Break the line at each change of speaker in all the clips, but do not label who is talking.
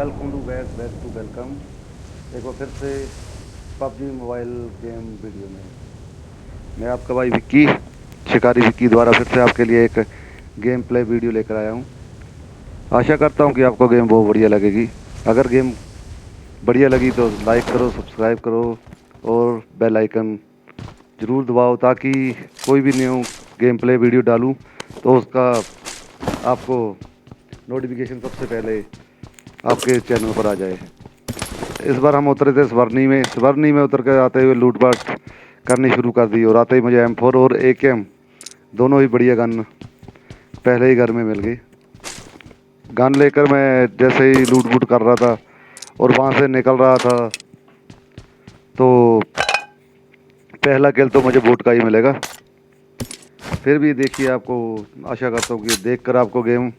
Welcome to back to welcome एक बार फिर से पबजी मोबाइल गेम वीडियो में मैं आपका भाई विक्की शिकारी विक्की द्वारा फिर से आपके लिए एक गेम प्ले वीडियो लेकर आया हूँ। आशा करता हूँ कि आपको गेम बहुत बढ़िया लगेगी। अगर गेम बढ़िया लगी तो लाइक करो, सब्सक्राइब करो और बेल आइकन ज़रूर दबाओ ताकि कोई भी न्यू गेम प्ले वीडियो डालूँ तो उसका आपको नोटिफिकेशन सबसे पहले आपके चैनल पर आ जाए। इस बार हम उतरे थे स्वर्णी में उतर कर आते हुए लूटपाट करनी शुरू कर दी और आते ही मुझे M4 और AKM दोनों ही बढ़िया गन पहले ही घर में मिल गई। गन लेकर मैं जैसे ही लूट कर रहा था और वहाँ से निकल रहा था तो पहला किल तो मुझे बोट का ही मिलेगा। फिर भी देखिए, आपको आशा करता हूँ कि देखकर आपको गेम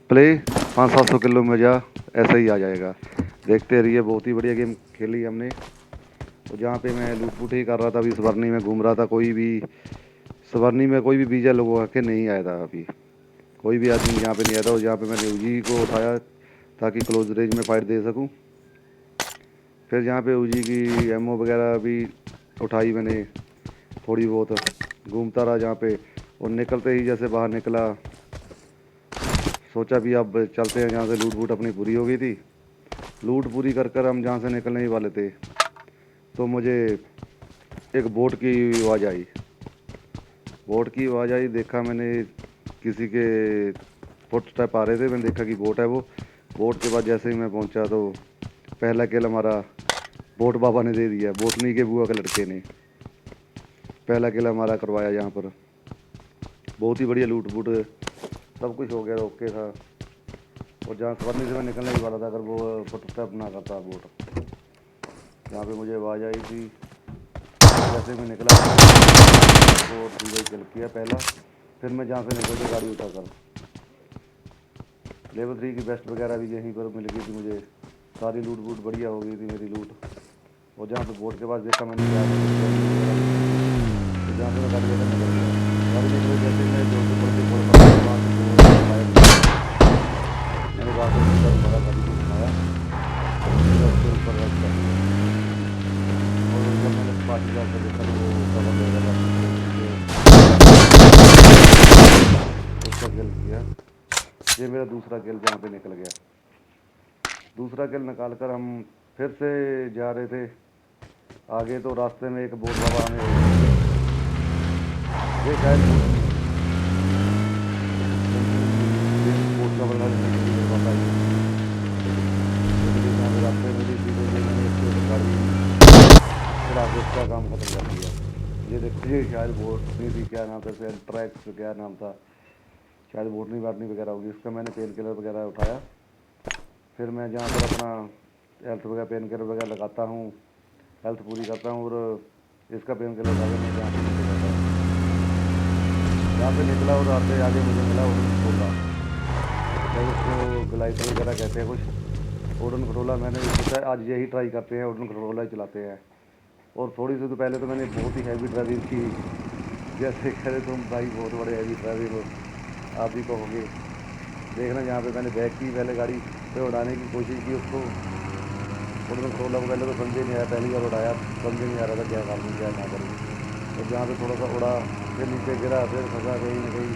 प्ले 500-700 किलो में मज़ा ऐसा ही आ जाएगा। देखते रहिए, बहुत ही बढ़िया गेम खेली हमने। तो जहाँ पे मैं लूट ही कर रहा था, अभी स्वर्णी में घूम रहा था, स्वर्णी में कोई भी बीजा लगवा के नहीं आया था। अभी कोई भी आदमी यहाँ पे नहीं आया था और यहाँ पे मैंने यूजी को उठाया ताकि क्लोज रेंज में फाइट दे सकूँ। फिर यहाँ पे यूजी की एमओ वगैरह भी उठाई मैंने, थोड़ी बहुत घूमता रहा जहाँ पे। और निकलते ही जैसे बाहर निकला, सोचा भी अब चलते हैं, जहाँ से लूट अपनी पूरी हो गई थी। लूट पूरी कर हम जहाँ से निकलने ही वाले थे तो मुझे एक बोट की आवाज़ आई। देखा मैंने किसी के फुट स्टेप आ रहे थे, मैंने देखा कि बोट है वो। बोट के बाद जैसे ही मैं पहुंचा तो पहला किल हमारा बोट बाबा ने दे दिया। बोटनी के बुआ के लड़के ने पहला किल हमारा करवाया। यहाँ पर बहुत ही बढ़िया लूट सब कुछ हो गया, ओके था। और जहाँ स्वर्णी से मैं निकलने ही वाला था, अगर वो फुट स्टेप ना करता बोट, जहाँ पे मुझे आवाज़ आई थी, जैसे मैं निकला तो पूरा किल किया पहला। फिर मैं जहाँ से निकल के गाड़ी उठा कर लेवल 3 की बेस्ट वगैरह भी यहीं पर मिल गई थी मुझे। सारी लूट बढ़िया हो गई थी मेरी लूट। और जहाँ पे बोट के पास देखा मैंने तो जहाँ से मैं गाड़ी लेकर निकल गया। गाड़ी निकल जैसे मैं जो मैंने वहाँ से भरा गाड़ी को घुमाया उसके ऊपर रख कर, और जब मैंने पार्टी जाकर देखा तो वो कवर वगैरह उसका किल किया। ये मेरा दूसरा किल जहाँ पे निकल गया। दूसरा किल निकाल कर हम फिर से जा रहे थे आगे, तो रास्ते में एक बोट बाबा हमें ये शायद बोट का बदला लेने के लिए बाबा रास्ते में मैंने एक गाड़ी फिर आगे उसका काम खत्म कर दिया। ये देखिए, शायद बोट नहीं थी, क्या नाम था, ट्रैक्स क्या नाम था, शायद बोटनी वाटनी वगैरह होगी। इसका मैंने पेन किलर वगैरह उठाया। फिर मैं जहाँ पर अपना हेल्थ वगैरह पेन किलर वगैरह लगाता हूँ, हेल्थ पूरी करता हूँ, और इसका पेन किलर लगा मैं जहाँ पे निकल जाता हूँ। जहाँ पे निकला और आते आगे मुझे मिला उड़न खटोला, शायद उसको ग्लाइटर वगैरह कहते हैं कुछ। उड़न खटोला मैंने सोचा आज यही ट्राई करते हैं, उड़न खटोला ही चलाते हैं। और थोड़ी सी तो पहले तो मैंने बहुत ही हैवी ड्राइविंग की, जैसे कह रहे तुम भाई बहुत बड़े हैवी ड्राइविंग हो, आप भी कहोगे। देखना, जहाँ पे मैंने बैक की पहले गाड़ी पे उड़ाने की कोशिश की उसको, उड़न खटोला को पहले तो समझ नहीं आया, पहली बार उड़ाया समझ नहीं आ रहा था क्या करूँ क्या ना करूँ। तो जहाँ पे थोड़ा सा उड़ा फिर नीचे गिरा, फिर फंसा कहीं ना कहीं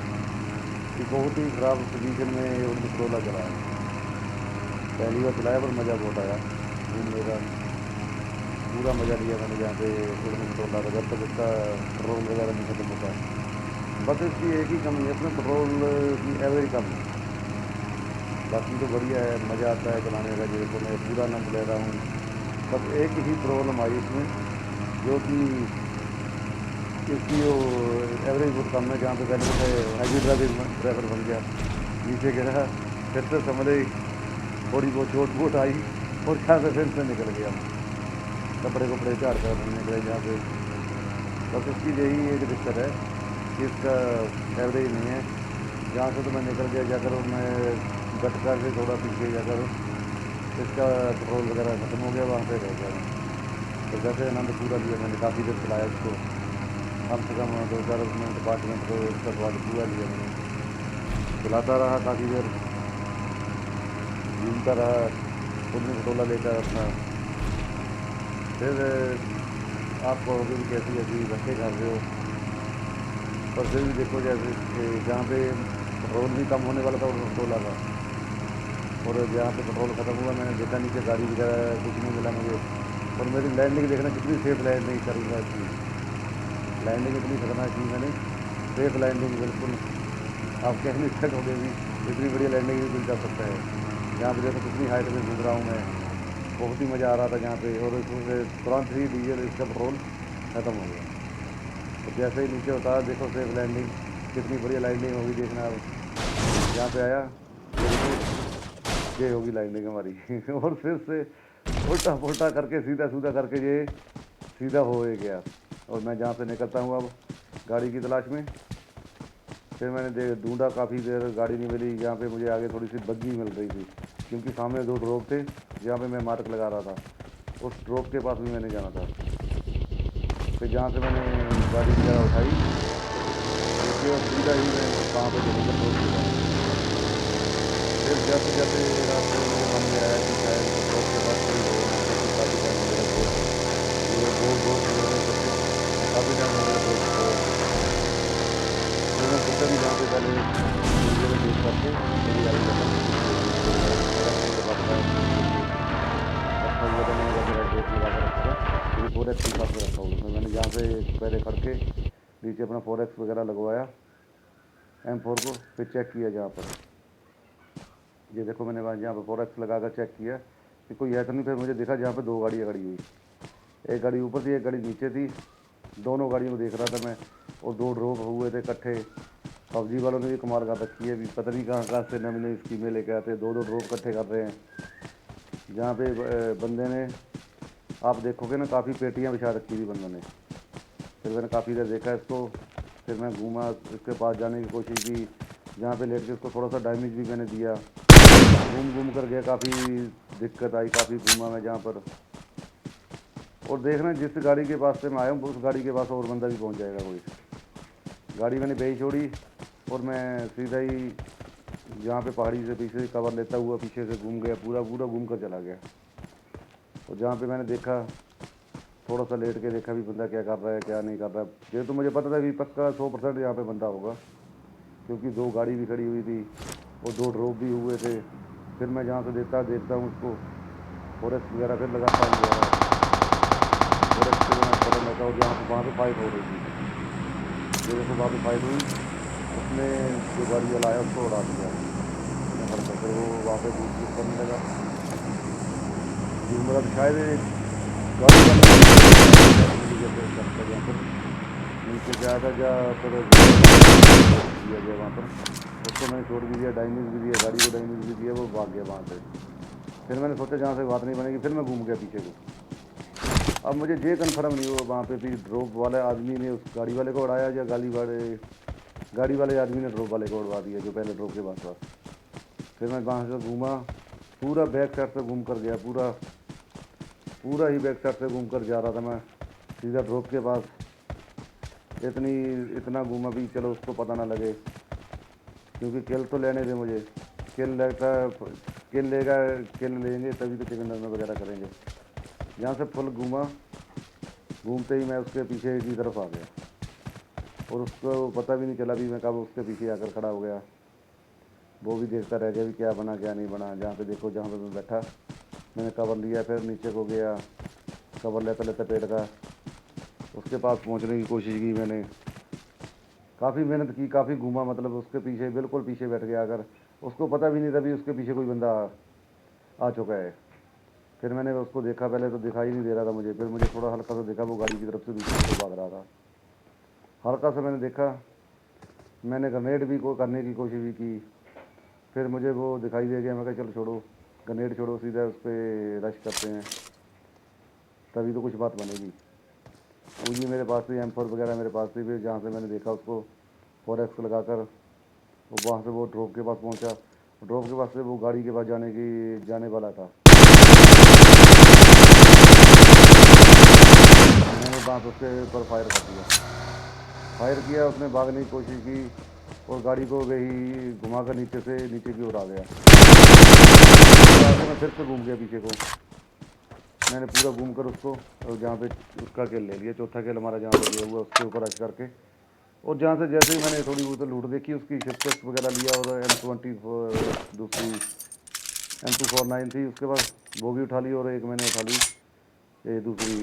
कि बहुत ही ख़राब पोजीशन में उड़न खटोला चलाया। पहली बार चलाया पर मज़ा बहुत आया घूमने का, पूरा मज़ा लिया मैंने जहाँ पे उड़न खटोला था, जब तक उसका पेट्रोल वगैरह नहीं खत्म होता। बस इसकी एक ही कमी है, इसमें पेट्रोल की एवरेज कम है, बाकी तो बढ़िया है, मज़ा आता है चलाने का, जैसे मैं पूरा आनंद ले रहा हूँ। बस एक ही प्रॉब्लम आई इसमें, जो कि इसकी वो एवरेज बहुत कम है। जहाँ पे पहले तो हैवी ड्राइवर बन गया, नीचे गिरा, फिर से समझे थोड़ी बहुत चोट वोट आई और जहाँ से फिर से निकल गया, कपड़े झाड़ कर निकले जहाँ से। बस इसकी यही एक दिक्कत है कि इसका एवरेज नहीं है। जहाँ से तो मैं निकल गया, जाकर मैं गटका से थोड़ा पीछे जाकर इसका पेट्रोल वगैरह ख़त्म हो गया, वहाँ पे रह गया मैं। तो वैसे आनंद पूरा लिया मैंने, काफ़ी देर चलाया इसको, कम से कम 2-4 मिनट 5 मिनट तो इसका स्वाद पूरा लिया मैंने। चलाता रहा काफ़ी देर, घूमता रहा, खुद में खटोला लेकर अपना फिर आप कहोगे कि कैसी ऐसी धक्के कर रहे हो, पर फिर भी देखो जैसे जहाँ पे पेट्रोल भी कम होने वाला था और खटोला था, और जहाँ पे पेट्रोल ख़त्म हुआ मैंने देखा नीचे गाड़ी वगैरह कुछ नहीं मिला मुझे। और मेरी लैंडिंग देखना कितनी सेफ लैंडिंग करूँगा इसकी, लैंडिंग इतनी खतरनाक की मैंने, सेफ लैंडिंग बिल्कुल आप कह नहीं सकोगे भी, इतनी बढ़िया लैंडिंग भी कोई कर सकता है। यहाँ पे देखो कितनी हाइट में घूम रहा हूँ मैं, बहुत ही मज़ा आ रहा था यहाँ पे। और उसमें तुरंत ही डीजल इसका पेट्रोल ख़त्म हो गया, तो जैसे ही नीचे उतारा देखो सेफ लैंडिंग, कितनी बढ़िया लैंडिंग होगी देखना। अब यहाँ पे आया तो देखो ये होगी लैंडिंग हमारी और फिर से उल्टा पुल्टा करके सीधा सीधा करके ये सीधा हो ही गया। और मैं जहाँ से निकलता हूँ अब गाड़ी की तलाश में, फिर मैंने ढूंढा काफ़ी देर, गाड़ी नहीं मिली। यहाँ पे मुझे आगे थोड़ी सी बग्गी मिल रही थी, क्योंकि सामने 2 ड्रॉप थे जहाँ पे मैं मार्क लगा रहा था, उस ड्रॉप के पास भी मैंने जाना था। फिर जहाँ से मैंने गाड़ी वगैरह उठाई उसके बाद सीधा ही मैं वहाँ पर जमीन पर गया। फिर जैसे जैसे रास्ते में मुझे मन में आया कि शायद ड्रॉप के पास कोई हो, काफ़ी टाइम हो गया दोस्त, ये दो दोस्त मेरे काफ़ी टाइम हो गया दोस्त को। फिर मैं सोचा भी जहाँ पे पहले वीडियो में देख करके मेरी आई लगा रखा हुआ था, मैंने मेरा ड्रेस लगा कर रखा था, क्योंकि 4x के साथ में रखा हुआ था। मैंने जहाँ से पहले खड़ के नीचे अपना 4x वगैरह लगवाया M4 को, फिर चेक किया जहाँ पर, ये देखो मैंने वहाँ जहाँ पर 4x लगा कर चेक किया कि कोई है तो नहीं। फिर मुझे देखा जहाँ पर 2 गाड़ियाँ खड़ी हुई, एक गाड़ी ऊपर थी एक गाड़ी नीचे थी, दोनों गाड़ियों को देख रहा था मैं। और 2 ड्रॉप हुए थे इकट्ठे, पबजी वालों ने भी कमाल कर रखी है, भी पता नहीं कहाँ कहाँ से नई नई स्कीमें लेके आते, 2 ड्रॉप इकट्ठे कर रहे हैं। जहाँ पे बंदे ने, आप देखोगे ना, काफ़ी पेटियाँ बिछा रखी थी बंदों ने। फिर मैंने काफ़ी देर देखा इसको, फिर मैं घूमा इसके पास जाने की कोशिश की, जहाँ पे लेट के उसको थोड़ा सा डैमेज भी मैंने दिया। घूम कर गया, काफ़ी दिक्कत आई, काफ़ी घूमा मैं जहाँ पर। और देखना जिस गाड़ी के पास से मैं आया हूँ उस गाड़ी के पास और बंदा भी पहुँच जाएगा कोई। गाड़ी मैंने बेच छोड़ी और मैं सीधा ही जहाँ पे पहाड़ी से पीछे कवर लेता हुआ पीछे से घूम गया, पूरा पूरा घूम कर चला गया। और जहाँ पे मैंने देखा, थोड़ा सा लेट के देखा भी बंदा क्या कर रहा है क्या नहीं कर रहा है। ये तो मुझे पता था कि पक्का 100% यहाँ पे बंदा होगा, क्योंकि 2 गाड़ी भी खड़ी हुई थी और 2 ड्रॉप भी हुए थे। फिर मैं जहाँ से देखता हूँ उसको 4x वगैरह फिर लगाता हूँ दोबारा, 4x को मैं पकड़ लेता हूँ जहाँ पर वहाँ पर फाइट हो रही थी। ये देखो वहाँ पर फाइट हुई, उसने जो गाड़ी वाला आया उसको उड़ा दिया, फिर वो वहाँ पे दूर करने लगा। मतलब शायद गाड़ी वाले जहाँ पर नीचे गया था फिर दिया गया वहाँ पर, उसको मैंने छोड़ भी दिया, डैमेज भी दिया, गाड़ी को डैमेज भी दिया, वो भाग गया वहाँ से। फिर मैंने सोचा जहाँ से बात नहीं बनेगी, फिर मैं घूम गया पीछे को। अब मुझे ये कन्फर्म नहीं हुआ वहाँ पे भी ड्रॉप वाले आदमी ने उस गाड़ी वाले को उड़ाया या गाड़ी वाले आदमी ने ड्रॉप वाले को उड़वा दिया जो पहले ड्रॉप के पास था। फिर मैं वहाँ से घूमा, पूरा बैक साइड से घूम कर गया, पूरा ही बैक साइड से घूम कर जा रहा था मैं सीधा ड्रॉप के पास। इतना घूमा भी चलो उसको पता ना लगे, क्योंकि किल तो लेने थे मुझे। किल लेंगे तभी तो चिकन डिनर वगैरह करेंगे। यहाँ से फुल घूमा, घूमते ही मैं उसके पीछे की तरफ आ गया और उसको पता भी नहीं चला भी मैं कब उसके पीछे आकर खड़ा हो गया। वो भी देखता रह गया भी क्या बना क्या नहीं बना। जहाँ पे देखो जहाँ पे मैं बैठा, मैंने कवर लिया, फिर नीचे को गया, कवर लेता लेता पेड़ का उसके पास पहुँचने की कोशिश की मैंने। काफ़ी मेहनत की, काफ़ी घूमा, मतलब उसके पीछे बिल्कुल पीछे बैठ गया। अगर उसको पता भी नहीं था भी उसके पीछे कोई बंदा आ चुका है। फिर मैंने उसको देखा, पहले तो दिखाई नहीं दे रहा था मुझे, फिर मुझे थोड़ा हल्का सा देखा, वो गाड़ी की तरफ से दूसरी तरफ भाग रहा था। हल्का सा मैंने देखा, मैंने ग्रेनेड भी को करने की कोशिश भी की, फिर मुझे वो दिखाई दे गया। मैं कहा चलो छोड़ो, ग्रेनेड छोड़ो, सीधा उस पर रश करते हैं, तभी तो कुछ बात बनेगी। उंगली मेरे पास थी, M4 वगैरह मेरे पास थी। फिर जहाँ से मैंने देखा उसको 4x लगाकर, वहाँ से वो ड्रॉप के पास पहुँचा। ड्रॉप के पास से वो गाड़ी के पास जाने वाला था। मैंने वहाँ उसके ऊपर फायर किया, उसने भागने की कोशिश की, और गाड़ी को वही घुमा कर नीचे की ओर आ गया। तो आगे मैं फिर से घूम गया पीछे को, मैंने पूरा घूम कर उसको, और जहाँ पे उसका किल ले लिया, चौथा किल हमारा जहाँ पे दिया हुआ उसके ऊपर रख करके। और जहाँ से जैसे ही मैंने थोड़ी बहुत लूट देखी उसकी, शिफ्ट वगैरह लिया, और M24 दूसरी M249 थी, उसके बाद वो भी उठा ली, और एक मैंने उठा ली ये दूसरी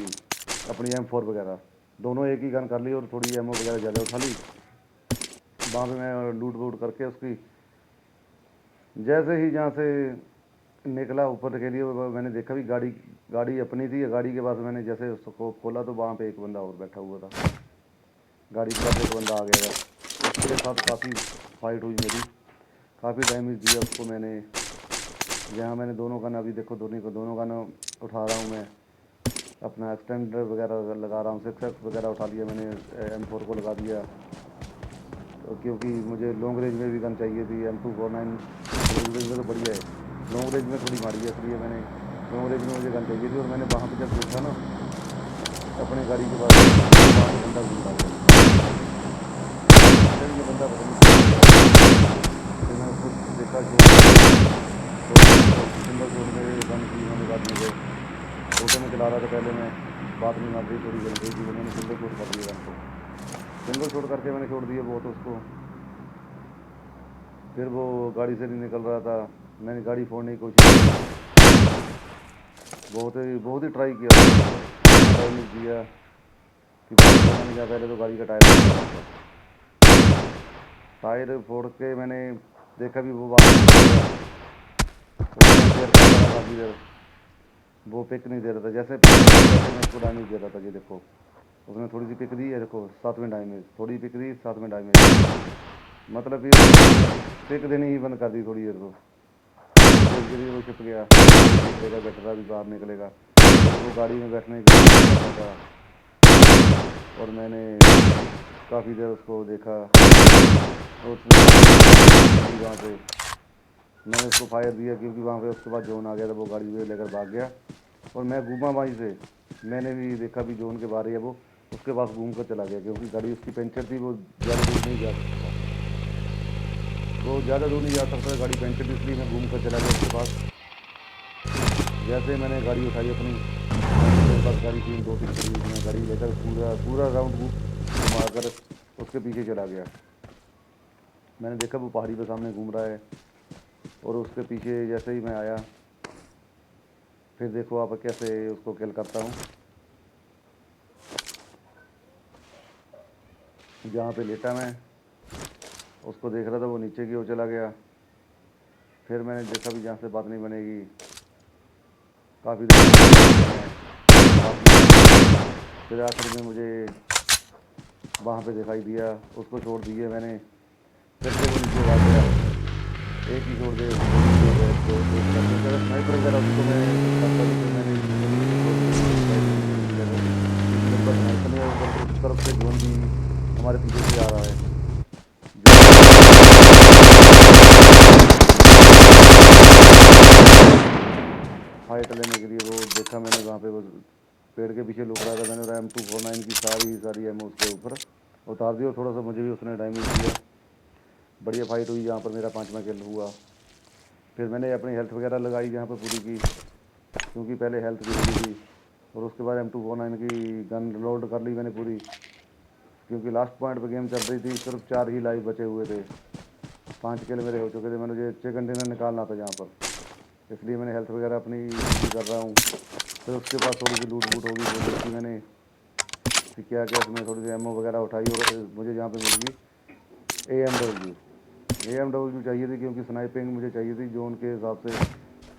अपनी M4 वगैरह, दोनों एक ही गन कर ली, और थोड़ी एमओ वगैरह ज़्यादा उठा ली। वहाँ पे मैं लूट वूट करके उसकी जैसे ही जहाँ से निकला ऊपर के लिए, मैंने देखा भी गाड़ी अपनी थी। गाड़ी के पास मैंने जैसे उसको खोला तो वहाँ पे एक बंदा और बैठा हुआ था, गाड़ी के पास एक बंदा आ गया था। उसके साथ काफ़ी फाइट हुई मेरी, काफ़ी डैमेज दिया उसको मैंने। जहाँ मैंने दोनों गन, अभी देखो दोनों गन उठा रहा हूँ मैं, अपना एक्सटेंडर वगैरह लगा रहा हूँ, 6x वगैरह उठा लिया मैंने, M4 को लगा दिया। तो क्योंकि मुझे लॉन्ग रेंज में भी गन चाहिए थी, M249 लॉन्ग रेंज में तो बढ़िया है, लॉन्ग रेंज में थोड़ी मारी है, इसलिए मैंने लॉन्ग रेंज में मुझे गन चाहिए थी। और मैंने वहाँ पे जब देखा ना अपनी गाड़ी के पास, वहाँ पे बंदा घूम रहा था, ये बंदा पता नहीं क्या है। फिर मैंने उसको देखा जो सिंगल शॉट में गन की मैंने बाद में फोटो में चला रहा था, पहले मैं बात नहीं मार रही, थोड़ी जल रही थी, तो मैंने सिंगल शॉट कर दिया गन को, सिंगल शॉट करके मैंने छोड़ दिया बहुत उसको। फिर वो गाड़ी से नहीं निकल रहा था, मैंने गाड़ी फोड़ने की कोशिश की, बहुत ही ट्राई किया, डैमेज दिया कि मैंने क्या, पहले तो गाड़ी का टायर फोड़ के मैंने देखा भी वो वापस काफ़ी देर वो पिक नहीं दे रहा था, जैसे मैं उसको डैमेज दे रहा था। ये देखो उसने थोड़ी सी पिक दी है, देखो 7 में डैमेज, थोड़ी पिक दी 7 में डैमेज, मतलब ये पिक देनी ही बंद कर दी थोड़ी देर को। वो छिप गया, निकलेगा बेटर भी बाहर निकलेगा, तो वो गाड़ी में बैठने के लिए था। और मैंने काफ़ी देर उसको देखा, और वहाँ पे मैंने उसको फायर दिया, क्योंकि वहाँ पे उसके बाद जोन आ गया था, वो गाड़ी में लेकर भाग गया। और मैं घूमा वहीं से, मैंने भी देखा भी जोन के बाहर है वो, उसके पास घूम कर चला गया, क्योंकि गाड़ी उसकी पंचर थी, वो ज़्यादा दूर नहीं जा सकता, वो ज़्यादा दूर नहीं जा सकता, गाड़ी पंचर थी, इसलिए मैं घूम कर चला गया उसके पास। जैसे मैंने गाड़ी उठाई अपनी, मेरे पास गाड़ी 2-3 खड़ी हुई, मैं गाड़ी लेकर पूरा राउंड घुमा कर उसके पीछे चला गया। मैंने देखा वो पहाड़ी पे सामने घूम रहा है, और उसके पीछे जैसे ही मैं आया, फिर देखो आप कैसे उसको किल करता हूँ। जहाँ पे लेटा मैं उसको देख रहा था, वो नीचे की ओर चला गया। फिर मैंने देखा भी जहाँ से बात नहीं बनेगी, काफ़ी देर फिर आखिर में मुझे वहाँ पे दिखाई दिया, उसको छोड़ दिए मैंने, फिर से वो नीचे भाग गया, एक ही छोड़ दे स्नाइपर वगैरह उसको मैं करता नहीं, फिर मैंने उस तरफ से ड्रोन भी हमारे पीछे से आ रहा है, फाइट लेने के लिए। वो देखा मैंने वहाँ पे वो पेड़ के पीछे लुक रहा था, मैंने M249 की सारी एमओ उसके ऊपर उतार दी, और थोड़ा सा मुझे भी उसने डैमेज दिया। बढ़िया फाइट हुई, जहाँ पर मेरा 5वां किल हुआ। फिर मैंने अपनी हेल्थ वगैरह लगाई जहाँ पर पूरी की, क्योंकि पहले हेल्थ भी लगी थी, और उसके बाद M249 की गन लोड कर ली मैंने पूरी, क्योंकि लास्ट पॉइंट पर गेम चल रही थी, सिर्फ 4 ही लाइव बचे हुए थे, 5 किल मेरे हो चुके थे, मैंने मुझे 6 कंटेनर निकालना था जहाँ पर, इसलिए मैंने हेल्थ वगैरह अपनी कर रहा हूँ। फिर उसके बाद थोड़ी सी लूट वूट होगी, वो देखी मैंने कि क्या क्या, उसमें थोड़ी सी एमओ वगैरह उठाई, और मुझे जहाँ पे मिल गई AMW चाहिए थी, क्योंकि स्नाइपिंग मुझे चाहिए थी जोन के हिसाब से,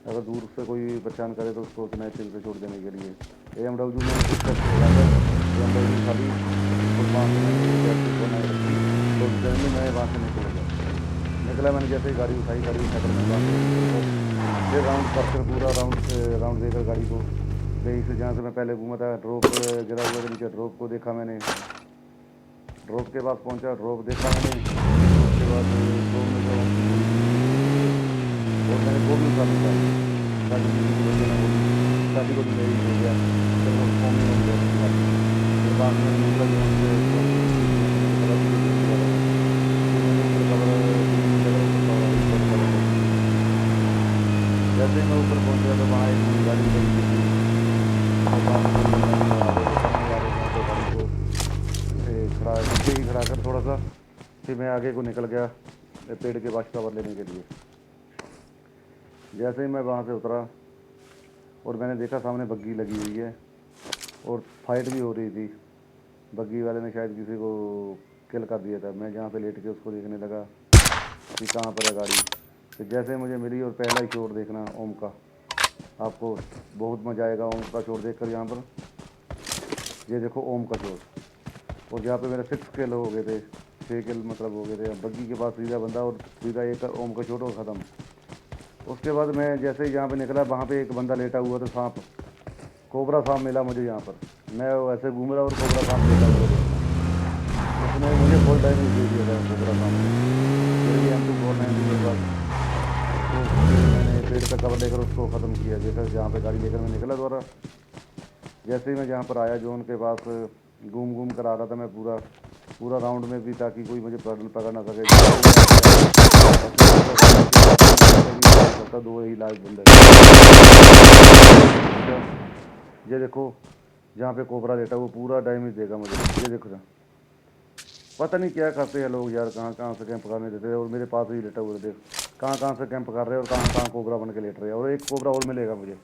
अगर दूर से कोई पहचान करे तो उसको स्नाइपिंग से छोड़ देने के लिए। AMW में AMW खाली, और वहाँ से मैंने रखी, तो जर्नी मैं वहाँ से निकला मैंने जैसे ही गाड़ी उठाई, गाड़ी उठाकर मैं वहाँ से फिर राउंड करके पूरा राउंड देकर गाड़ी को गई से, जहाँ से मैं पहले घूमा था, ड्रॉप गिरा हुआ था नीचे, ड्रॉप को देखा मैंने, ड्रॉप के पास पहुँचा, ड्रॉप देखा मैंने, उसके बाद ड्रॉप में जो और मैंने वो भी उठा लिया, गाड़ी को भी नहीं हो गया, फिर वो फॉर्म में हो गया, फिर बाद में निकला जैसे ही मैं ऊपर पहुंचा तो वहाँ एक मेरी गाड़ी खड़ी थी और वहाँ से कोई बंदा निकला, आगे से सामने वाले वहाँ पे गाड़ी को खड़ा नीचे ही खड़ा कर थोड़ा सा, फिर मैं आगे को निकल गया पेड़ के पास कवर लेने के लिए। जैसे ही मैं वहाँ से उतरा और मैंने देखा सामने बग्गी लगी हुई है और फाइट भी हो रही थी। बग्गी वाले ने शायद किसी को किल कर दिया था। मैं जहाँ पे लेट के उसको देखने लगा कि कहाँ पर है गाड़ी। तो जैसे मुझे मिली और पहला ही शॉट देखना ओम का, आपको बहुत मज़ा आएगा ओम का शॉट देखकर। यहाँ पर ये देखो ओम का शॉट, और जहाँ पे मेरे 6 किल हो गए थे, 6 किल मतलब हो गए थे। बग्गी के पास सीधा बंदा और सीधा एक ओम का शॉट और ख़त्म। उसके बाद मैं जैसे ही यहाँ पे निकला, वहाँ पे एक बंदा लेटा हुआ था, सांप, कोबरा सांप मिला मुझे यहाँ पर। मैं वैसे घूम रहा और कोबरा सांप लेटा हुआ था, उसने मुझे फुल डैमेज दे दिया था कोबरा सांप ने। मेरी M249 के बाद तो फिर मैंने पेड़ का कवर लेकर उसको ख़त्म किया। जैसे जहाँ पे गाड़ी लेकर मैं निकला दोबारा, जैसे ही मैं जहाँ पर आया जोन के पास, घूम घूम कर आ रहा था मैं पूरा पूरा राउंड में भी, ताकि कोई मुझे पकड़ ना सके। करता 2 ही लाख बंदे। ये देखो जहाँ पे कोबरा लेटा वो पूरा डैमेज देगा मुझे। ये देखो ना, पता नहीं क्या करते हैं लोग यार, कहाँ कहाँ से कैंप करने देते हैं। और मेरे पास ही लेटा हुआ देख, कहाँ कहाँ से कैंप कर रहे हैं और कहाँ कहाँ कोबरा बन के लेट रहे हैं। और एक कोबरा और मिलेगा मुझे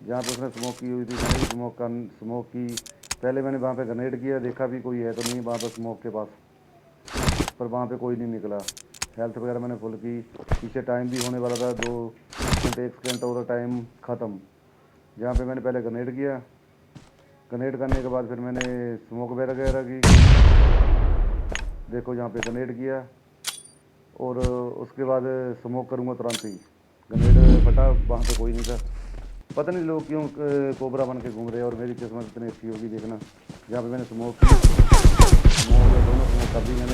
जहाँ पे उसने स्मोक की हुई थी। मैंने भी स्मोक की, पहले मैंने वहाँ पे ग्रेनेड किया, देखा भी कोई है तो नहीं वहाँ पर स्मोक के पास, पर वहाँ पे कोई नहीं निकला। हेल्थ वगैरह मैंने फुल की, पीछे टाइम भी होने वाला था 2 घंटे 1 घंटा और टाइम ख़त्म। जहाँ पे मैंने पहले ग्रेनेड किया, ग्रेनेड करने के बाद फिर मैंने स्मोक वगैरह की, देखो यहाँ पे ग्रेनेड किया और उसके बाद स्मोक करूँगा तुरंत ही ग्रेनेड फटा, वहाँ पे कोई नहीं था। पता नहीं लोग क्यों कोबरा बन के घूम रहे हैं। और मेरी किस्मत इतनी अच्छी होगी देखना, जहाँ पे मैंने स्मोक की, दोनों स्मोक कर दी मैंने।